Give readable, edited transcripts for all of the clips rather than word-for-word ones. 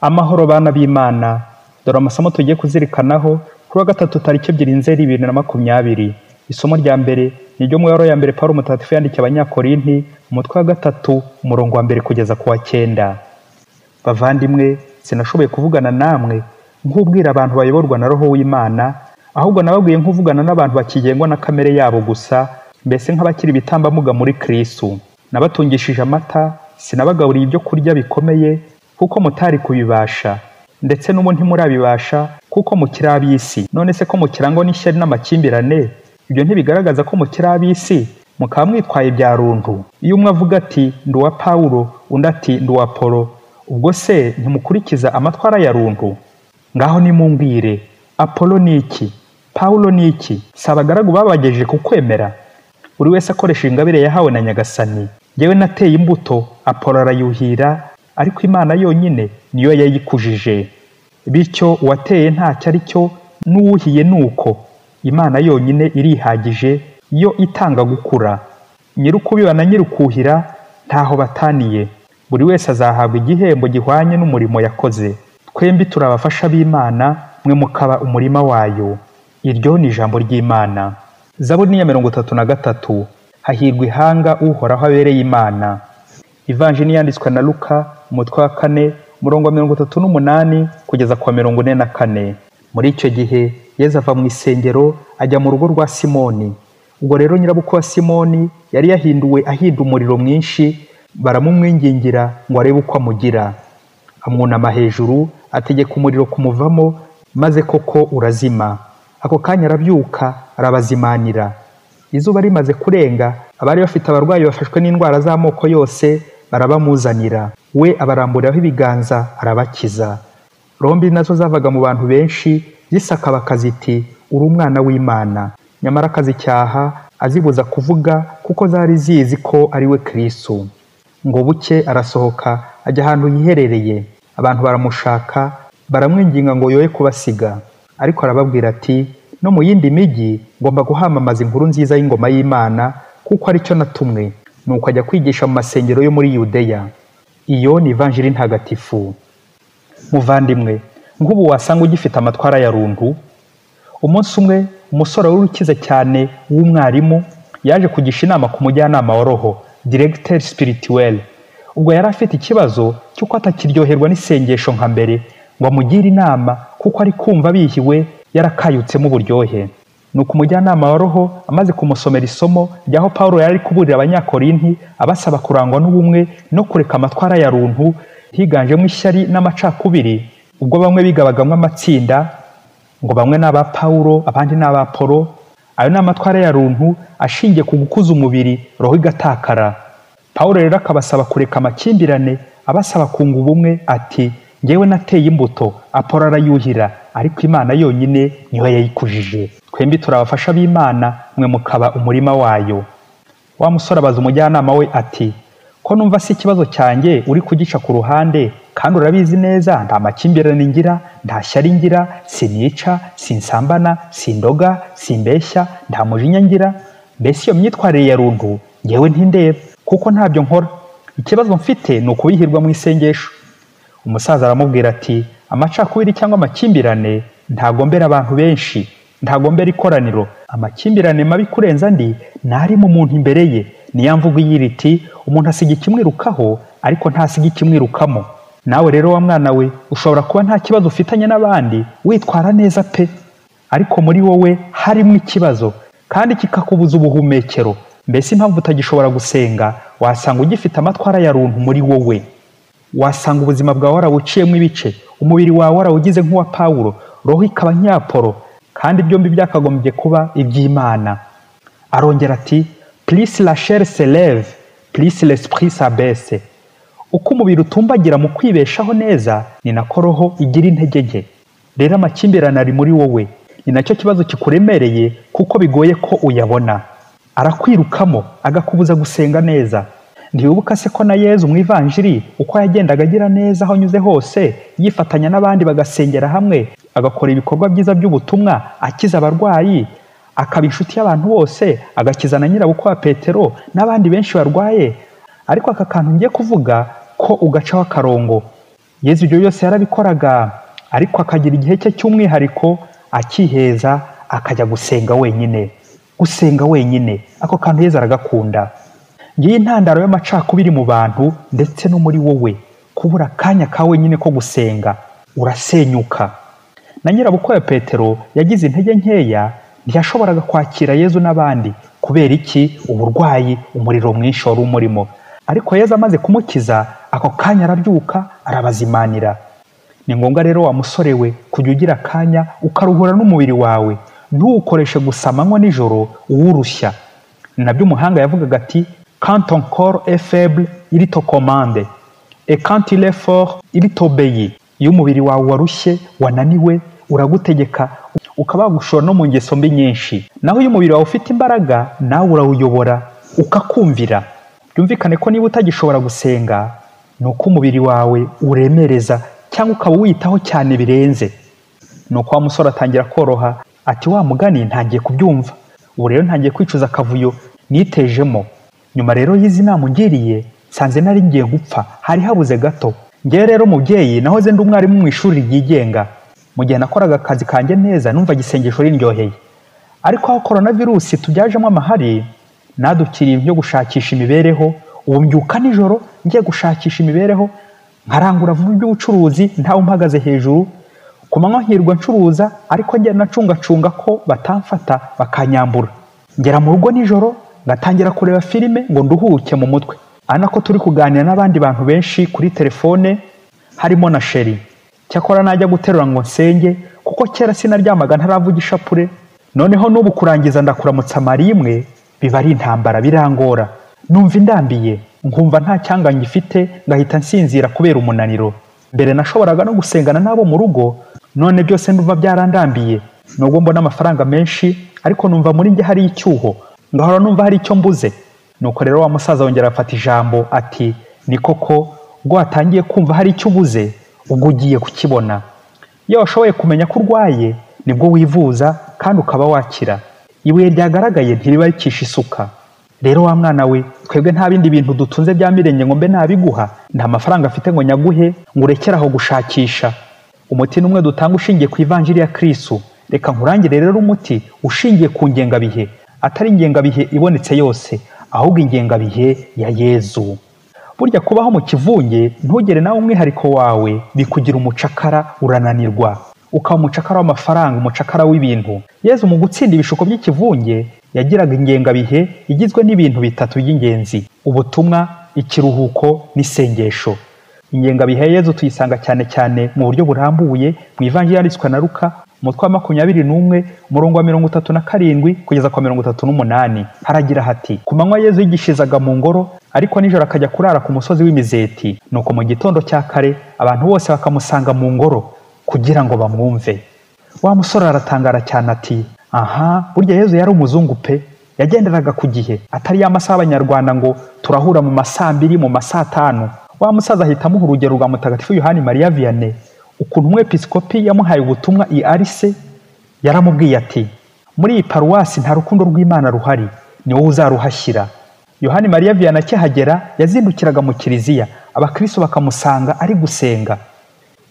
Amahoro bana b'Imana, dore amasomo tugiye kuzirikanaho kuri wa gatatu tariki 2 Nzeri 2020. Isomo rya mbere ni ryo mu Ibaruwa ya mbere Pawulo Mutagatifu yandikiye Abanyakorinti, umutwe wa 3 umurongo wa 1 kugeza ku wa 9. Bavandimwe, sinashoboye kuvugana namwe nk'ubwira abantu bayoborwa na Roho w'Imana, ahubwo nababwiye nk'uvugana n'abantu bakigengwa na kamere yabo gusa, mbese nk'abakiri ibitambambuga muri Kristo. Nabatungishije amata, sinabagaburiye ibyo kurya bikomeye kuko mutari kubibasha, ndetse n'ubu ntimurabibasha kuko mukiri ab'isi. None se ko mukirangwa n'ishyari n'amakimbirane, ibyo ntibigaragaza ko mukiri ab'isi, mukaba mwitwaye bya runtu? Iyo umwe avuga ati ndi uwa Pawulo, undi ati ndi uwa Apolo, ubwo se ntimukurikiza amatwara ya runtu? Ngaho nimumbwire, Apolo ni iki? Pawulo ni iki? Si abagaragu babagejeje ku kwemera? Buri wese akoresha ingabire yahawe na Nyagasani. Jyewe nateye imbuto, Apolo arayuhira, ariko Imana yonyine niyo yayikujije. Bityo uwateye ntacyo ari cyo, n'uwuhiye nuko. Imana yonyine irihagije, yo itanga gukura. Nyirukubiba na nyirukuhira ntaho bataniye. Buri wese azahabwa igihembo gihwanye n'umurimo yakoze. Twembi turabafasha b'Imana, mwe mukaba umurima wayo. Iryo ni ijambo ry'Imana. Zaburi ya 33. Hahirwa ihanga uhoraho abereye Imana. Ivanjili yanditswe na Luka, umutwe wa 4, umurongo wa 38 kugeza ku wa 44. Muri icyo gihe Yesu ava mu isengero ajya mu rugo rwa Simoni. Ubwo rero nyirabukwe wa Simoni yari yahinduwe ahinda umuriro mwinshi, baramumwingingira ngo arebe uko amugira. Amwunama hejuru, ategeka umuriro kumuvamo, maze koko urazima. Ako kanya arabyuka, arabazimanira. Izuba rimaze kurenga, abari bafite abarwayi bafashwe n'indwara z'amoko yose barabamuzanira. We abaramburaho ibiganza arabakiza. Rombi nazo zavaga mu bantu benshi zisakabaka ziti uri umwana w'Imana. Nyamara akazicyaha azibuza kuvuga kuko zari zizi ko ari we Kristo. Ngo buke arasohoka ajya ahantu yiherereye. Abantu baramushaka, baramwinginga ngo yoye kubasiga. Ariko arababwira ati no mu yindi migi ngomba guhamamaza inkuru nziza y'ingoma y'Imana, kuko ari cyo natumwe. Nuko ajya kwigisha mu masengero yo muri Yudeya. Iyo ni Ivanjili ntagatifu. Muvandimwe, nk'ubu wasanga ugifite amatwara ya runtu. Umunsi umwe umusore wari ukize cyane w'umwarimu yaje kugisha inama ku mujyanama wa roho, directeur spirituel. Ubwo yari afite ikibazo cy'uko atakiryoherwa n'isengesho nka mbere, ngo amugire inama kuko ari kumva bihiwe yarakayutsemo uburyohe. Nuko umujyanama wa roho amaze kumusomera isomo ryaho Pawulo yari kuburira Abanyakorinti abasaba kurangwa n'ubumwe no kureka amatwara ya runtu, higanjemo ishyari n'amacakubiri. Ubwo bamwe bigabagamwe amatsinda, ngo bamwe n'aba Pawulo abandi n'aba Apolo. Ayo ni amatwara ya runtu ashingiye ku gukuza umubiri, roho igatakara. Pawulo rero akabasaba kureka amakimbirane, abasaba kunga ubumwe, ati njyewe nateye imbuto, Apolo arayuhira, ariko Imana yonyine niyo yayikujije. Twembi turabafasha b'Imana, mwe mukaba umurima wayo. Wa musore abaza umujyanama we ati ko numva si ikibazo cyanjye uri kugica ku ruhande, kandi urabizi neza nta makimbirane ngira, nta shyari ngira, sinica, sinsambana, sindoga, simbeshya, nta mujinya ngira. Mbese iyo myitwarire ya runtu njyewe ntindeba, kuko ntabyo nkora. Ikibazo mfite ni ukubihirwa mu isengesho. Umusaza aramubwira ati amacakubiri cyangwa amakimbirane ntagombera abantu benshi, ntagombera ikoraniro. Amakimbirane mabi kurenza andi nari mu muntu imbere ye. Niyo mvugo igira iti umuntu asiga ikimwirukaho ariko ntasiga ikimwirukamo. Nawe rero wa mwana we ushobora kuba nta kibazo ufitanye n'abandi, witwara neza pe, ariko muri wowe harimo ikibazo kandi kikakubuza ubuhumekero. Mbese impamvu utagishobora gusenga, wasanga ugifite amatwara ya runtu muri wowe. Wasanga ubuzima bwawe warabuciyemo ibice, umubiri wawe warawugize nk'uwa Pawulo, roho ikaba nk'iy'Apolo, kandi byombi byakagombye kuba iby'Imana. Arongera ati plus la chair se lève, plus l'esprit s'abaisse. Uko umubiri utumbagira mu kwibeshaho neza, ni nako roho igira intege nke. Rero amakimbirane ari muri wowe, ni nacyo kibazo kikuremereye kuko bigoye ko uyabona. Arakwirukamo, agakubuza gusenga neza. Ntiwibuka se ko na Yesu mu Ivanjili uko yagendaga agira neza aho anyuze hose, yifatanya n'abandi bagasengera hamwe, agakora ibikorwa byiza by'ubutumwa, akiza abarwayi, akaba inshuti y'abantu bose, agakiza na nyirabukwe wa Petero n'abandi benshi barwaye. Ariko aka kantu ngiye kuvuga ko ugacaho akarongo. Yezu ibyo byose yarabikoraga, ariko akagira igihe cye cy'umwihariko akiheza akajya gusenga wenyine. Gusenga wenyine, ako kantu Yezu aragakunda. Ngiyi intandaro y'amacakubiri mu bantu ndetse no muri wowe, kubura akanya ka wenyine ko gusenga, urasenyuka. Na nyirabukwe ya Petero yagize intege nkeya, ntiyashoboraga kwakira Yezu n'abandi. Kubera iki? Uburwayi, umuriro mwinshi wari umurimo. Ariko Yezu amaze kumukiza, ako kanya arabyuka arabazimanira. Ni ngombwa rero wa musore we kujya ugira akanya ukaruhura n'umubiri wawe, ntuwukoreshe gusa amanywa nijoro uwurushya. Ni nabyo umuhanga yavugaga ati quand ton corps est faible il te commande et quand il est fort il t'obéit. Iyo umubiri wawe warushye, wananiwe, uragutegeka, ukaba wagushora no mu ngeso mbi nyinshi. Naho iyo umubiri wawe ufite imbaraga, nawe urawuyobora ukakumvira. Byumvikane ko niba utagishobora gusenga, ni uko umubiri wawe uremereza cyangwa ukaba witaho cyane birenze. Nuko wa musore atangira koroha ati wa mugani ntangiye kubyumva, ubu rero ntangiye kwicuza akavuyo nitejemo. Nyuma rero y'izi nama ungiriye nsanze nari ngiye gupfa, hari habuze gato. Ngewe rero mubyeyi nahoze ndi umwarimu mu ishuri ryigenga. Mu gihe nakoraga akazi kanjye neza numva isengesho rindyoheye. Ariko aho coronavirus tubyajemo amahari, nadukiriye ibyo gushakisha imibereho. Ubu mbyuka nijoro ngiye gushakisha imibereho, nkarangura vuba iby'ubucuruzi ntawe umpagaze hejuru. Ku manywa hirwa ncuruza, ariko njye nacungacunga ko batamfata bakanyambura. Ngera mu rugo nijoro ngatangira kureba filime ngo nduhuke mu mutwe. Anako turi kuganira n'abandi bantu benshi kuri telefone, harimo na Sheri. Cyakora najya guterura ngo nsenge, kuko kera sinaryamaga ntaravugisha pure. Noneho n'ubu kurangiza ndakuramutsa marimwe biba ari intambara, birangora. Numva indambiye, nkumva nta cyanga ngifite, ngahita nsinzira kubera umunaniro. Mbere nashoboraga no gusengana nabo mu rugo, none byose ndumva byarandambiye. Nubwo mbona amafaranga menshi, ariko numva muri njye hari icyuho, ngahora numva hari icyo mbuze. Nuko rero wa musaza wongera afata ijambo ati ni koko ubwo watangiye kumva hari icyo ubuze, ubwo ugiye kukibona. Iyo washoboye kumenya ko urwaye, nibwo wivuza kandi ukaba wakira. Ibuye ryagaragaye ntiriba rikisha isuka. Rero wa mwana we, twebwe nta bindi bintu dutunze bya mirenge ngo mbe nabiguha, nta mafaranga afite ngo nyaguhe ngo urekere aho gushakisha. Umuti n'umwe dutanga ushingiye ku ivanjiri ya Kristo. Reka nkurangire rero umuti ushingiye ku ngengabihe, atari ingengabihe ibonetse yose, ahubwo ingengabihe ya Yezu. Burya kubaho mu kivunge ntugere nawe umwihariko wawe, bikugira umucakara, urananirwa. Ukaba umucakara w'amafaranga, umucakara w'ibintu. Yezu mu gutsinda ibishuko by'ikivunge yagiraga ingengabihe igizwe n'ibintu bitatu by'ingenzi: ubutumwa, ikiruhuko n'isengesho. Ingengabihe Yezu tuyisanga cyane cyane mu buryo burambuye mu ivanjiri yanditswe na Luka, umutwe wa 21 umurongo wa 37 kugeza kwa 38. Haragira hati: ku manywa Yezu yigishizaga mu ngoro, ariko nijoro akajya kurara ku musozi w'imizeti. Nuko mu gitondo cya kare abantu bose bakamusanga mu ngoro kugira ngo bamwumve. Wa musore aratangara cyane ati aha, burya Yezu yari umuzungu pe, yagenderaga ku gihe, atari ya masaha abanyarwanda ngo turahura mu masaa 2 mu masaa 5. Wa musaza ahita amuha urugero rwa Mutagatifu Yohani Mariya Vianney, ukuntu umwepiskopi yamuhaye ubutumwa i Arise. Yaramubwiye ati muri iyi paruwasi nta rukundo rw'Imana ruhari, ni wowe uzaruhashyira. Yohani Mariya Vianney akihagera yazindukiraga mu kiliziya, abakristo bakamusanga ari gusenga.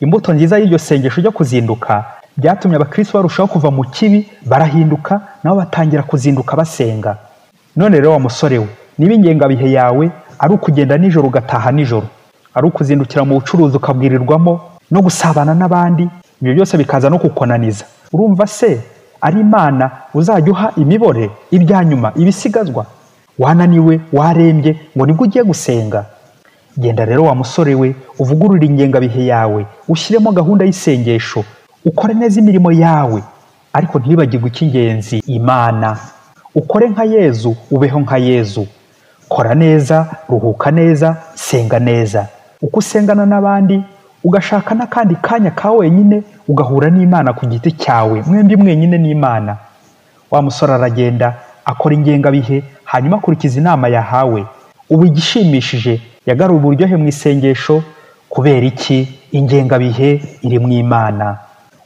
Imbuto nziza y'iryo sengesho ryo kuzinduka byatumye abakristo barushaho kuva mu kibi, barahinduka nabo batangira kuzinduka basenga. None rero wa musore we, niba ingengabihe yawe ari ukugenda nijoro ugataha nijoro, ari ukuzindukira mu bucuruzi ukabwirirwamo no gusabana n'abandi, ibyo byose bikaza no kukonaniza, urumva se ari Imana uzajya uha imibore, ibyanyuma, ibisigazwa? Wananiwe, warembye, ngo nibwo ugiye gusenga? Genda rero wa musore we, uvugurure ingengabihe yawe, ushyiremo gahunda y'isengesho, ukore neza imirimo yawe, ariko ntibagirwe icy'ingenzi, Imana. Ukore nka Yezu, ubeho nka Yezu. Kora neza, ruhuka neza, senga neza. Uko usengana n'abandi, ugashaka n'akandi kanya ka wenyine, ugahura n'Imana ku giti cyawe, mwembi mwenyine n'Imana. Wa musore aragenda akora ingengabihe, hanyuma akurikiza inama yahawe. Ubu igishimishije, yagaruye uburyohe mu isengesho. Kubera iki? Ingengabihe iri mu Imana.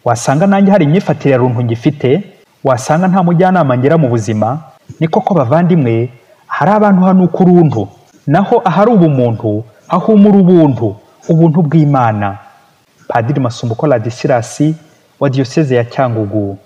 Wasanga nanjye hari imyifatire ya runtu ngifite, wasanga nta mujyanama ngera mu buzima. Ni koko bavandimwe, hari abantu hanuka uruntu, naho ahari ubumuntu hahumura ubuntu, ubuntu bw'Imana. Padiri Masumbuko Ladisirasi wa Diyoseze ya Cyangugu.